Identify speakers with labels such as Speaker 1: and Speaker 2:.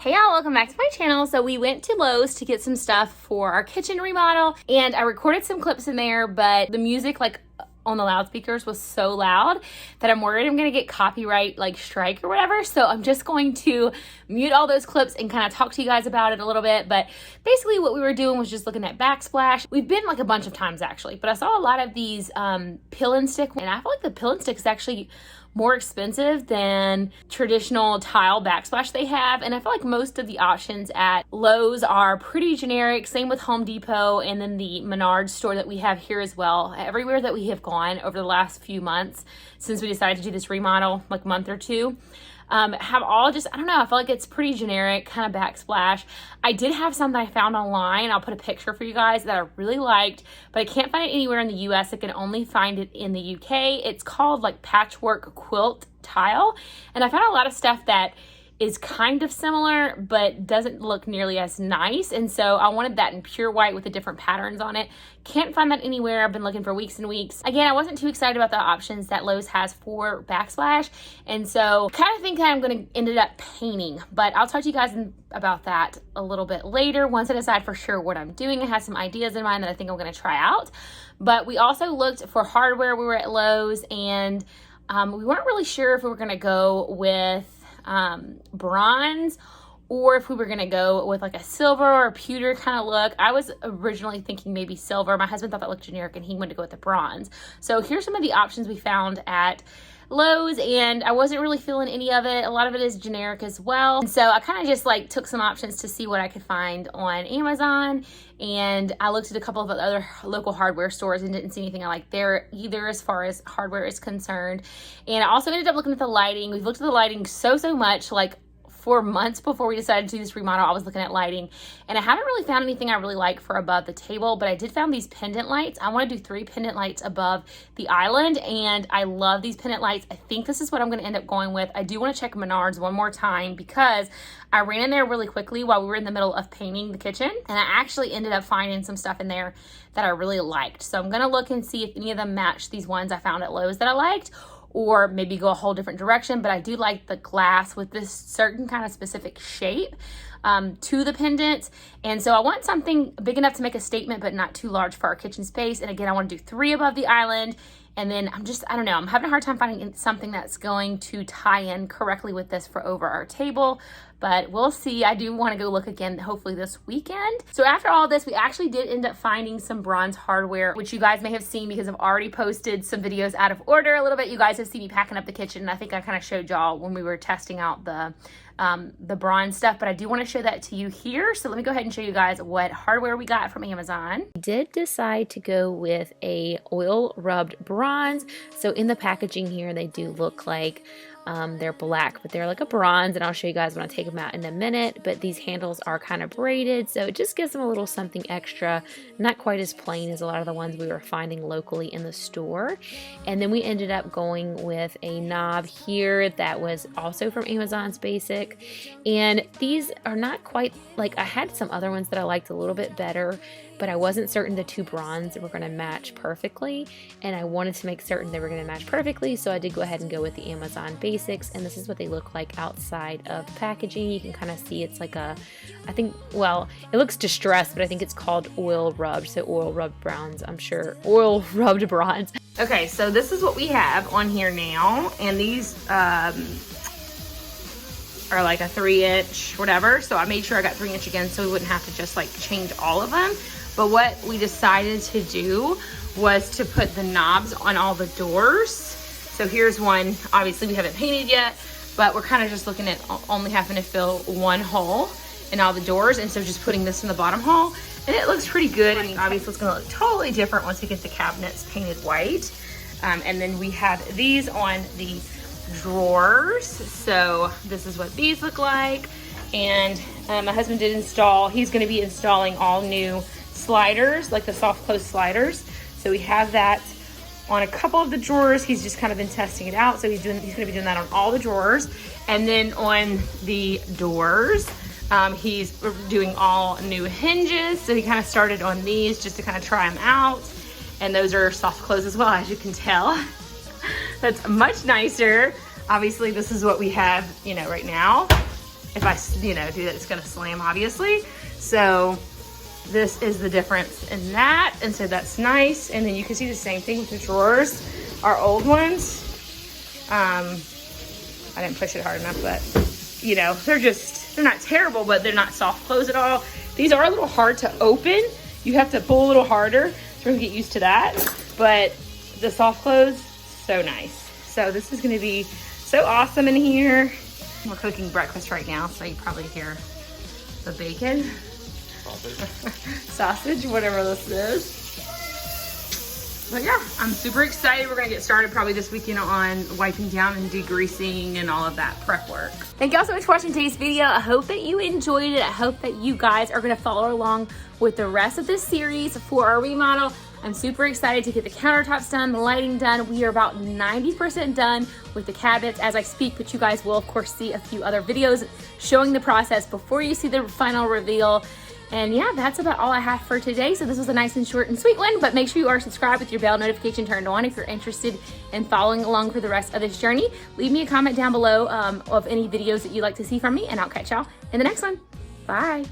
Speaker 1: Hey y'all, welcome back to my channel. So we went to Lowe's to get some stuff for our kitchen remodel, and I recorded some clips in there, but the music on the loudspeakers was so loud that I'm worried I'm gonna get copyright strike or whatever. So I'm just going to mute all those clips and kind of talk to you guys about it a little bit. But basically what we were doing was just looking at backsplash. We've been a bunch of times actually, but I saw a lot of these pill and stick, and I feel like the pill and stick is actually more expensive than traditional tile backsplash they have. And I feel like most of the options at Lowe's are pretty generic. Same with Home Depot and then the Menards store that we have here as well. Everywhere that we have gone over the last few months since we decided to do this remodel, month or two, have all just, I don't know, I feel like it's pretty generic, kind of backsplash. I did have some that I found online. I'll put a picture for you guys that I really liked, but I can't find it anywhere in the US. I can only find it in the UK. It's called patchwork quilt tile. And I found a lot of stuff that is kind of similar, but doesn't look nearly as nice. And so I wanted that in pure white with the different patterns on it. Can't find that anywhere. I've been looking for weeks and weeks. Again, I wasn't too excited about the options that Lowe's has for backsplash. And so I kind of think that I'm going to end up painting, but I'll talk to you guys about that a little bit later once I decide for sure what I'm doing. I have some ideas in mind that I think I'm going to try out. But we also looked for hardware. We were at Lowe's, and we weren't really sure if we were going to go with bronze or if we were gonna go with a silver or a pewter kind of look. I was originally thinking maybe silver. My husband thought that looked generic and he wanted to go with the bronze. So here's some of the options we found at Lowe's, and I wasn't really feeling any of it. A lot of it is generic as well. And so I kind of just took some options to see what I could find on Amazon, and I looked at a couple of other local hardware stores and didn't see anything I liked there either as far as hardware is concerned. And I also ended up looking at the lighting. We've looked at the lighting so much, for months before we decided to do this remodel. I was looking at lighting, and I haven't really found anything I really like for above the table, but I did found these pendant lights. I want to do 3 pendant lights above the island, and I love these pendant lights. I think this is what I'm going to end up going with. I do want to check Menards one more time because I ran in there really quickly while we were in the middle of painting the kitchen, and I actually ended up finding some stuff in there that I really liked. So I'm going to look and see if any of them match these ones I found at Lowe's that I liked, or maybe go a whole different direction. But I do like the glass with this certain kind of specific shape to the pendants. And so I want something big enough to make a statement, but not too large for our kitchen space. And again, I want to do 3 above the island. And then I don't know, I'm having a hard time finding something that's going to tie in correctly with this for over our table, but we'll see. I do want to go look again, hopefully this weekend. So after all this, we actually did end up finding some bronze hardware, which you guys may have seen because I've already posted some videos out of order a little bit. You guys have seen me packing up the kitchen, and I think I kind of showed y'all when we were testing out the bronze stuff, but I do want to show that to you here. So let me go ahead and show you guys what hardware we got from Amazon. I did decide to go with a oil rubbed bronze. So in the packaging here, they do look like they're black, but they're like a bronze, and I'll show you guys when I take them out in a minute. But these handles are kind of braided, so it just gives them a little something extra, not quite as plain as a lot of the ones we were finding locally in the store. And then we ended up going with a knob here that was also from Amazon's Basic, and these are not quite I had some other ones that I liked a little bit better, but I wasn't certain the 2 bronze were going to match perfectly, and I wanted to make certain they were going to match perfectly, so I did go ahead and go with the Amazon Basics. And this is what they look like outside of the packaging. You can kind of see it's it looks distressed, but I think it's called oil rubbed, so oil rubbed bronze, I'm sure. Oil rubbed bronze. Okay, so this is what we have on here now, and these are a 3-inch whatever, so I made sure I got 3-inch again so we wouldn't have to just change all of them. But what we decided to do was to put the knobs on all the doors. So here's one. Obviously we haven't painted yet, but we're kind of just looking at only having to fill 1 hole in all the doors, and so just putting this in the bottom hole, and it looks pretty good. I mean, obviously it's going to look totally different once we get the cabinets painted white. And then we have these on the drawers. So this is what these look like. And my husband did install, he's going to be installing all new sliders, the soft close sliders. So we have that on a couple of the drawers. He's just kind of been testing it out. So he's going to be doing that on all the drawers. And then on the doors, he's doing all new hinges. So he kind of started on these just to kind of try them out. And those are soft close as well, as you can tell. That's much nicer. Obviously this is what we have, right now. if I, you know, do that, it's gonna slam, obviously. So this is the difference in that. And so that's nice. And then you can see the same thing with the drawers. Our old ones, I didn't push it hard enough, but you know, they're not terrible, but they're not soft close at all. These are a little hard to open. You have to pull a little harder, so we're gonna get used to that. But the soft close, so nice. So this is gonna be so awesome in here. We're cooking breakfast right now, so you probably hear the bacon. Sausage, whatever this is. But yeah, I'm super excited. We're gonna get started probably this weekend on wiping down and degreasing and all of that prep work. Thank y'all so much for watching today's video. I hope that you enjoyed it. I hope that you guys are gonna follow along with the rest of this series for our remodel. I'm super excited to get the countertops done, the lighting done. We are about 90% done with the cabinets as I speak, but you guys will of course see a few other videos showing the process before you see the final reveal. And yeah, that's about all I have for today. So this was a nice and short and sweet one, but make sure you are subscribed with your bell notification turned on if you're interested in following along for the rest of this journey. Leave me a comment down below of any videos that you'd like to see from me, and I'll catch y'all in the next one. Bye.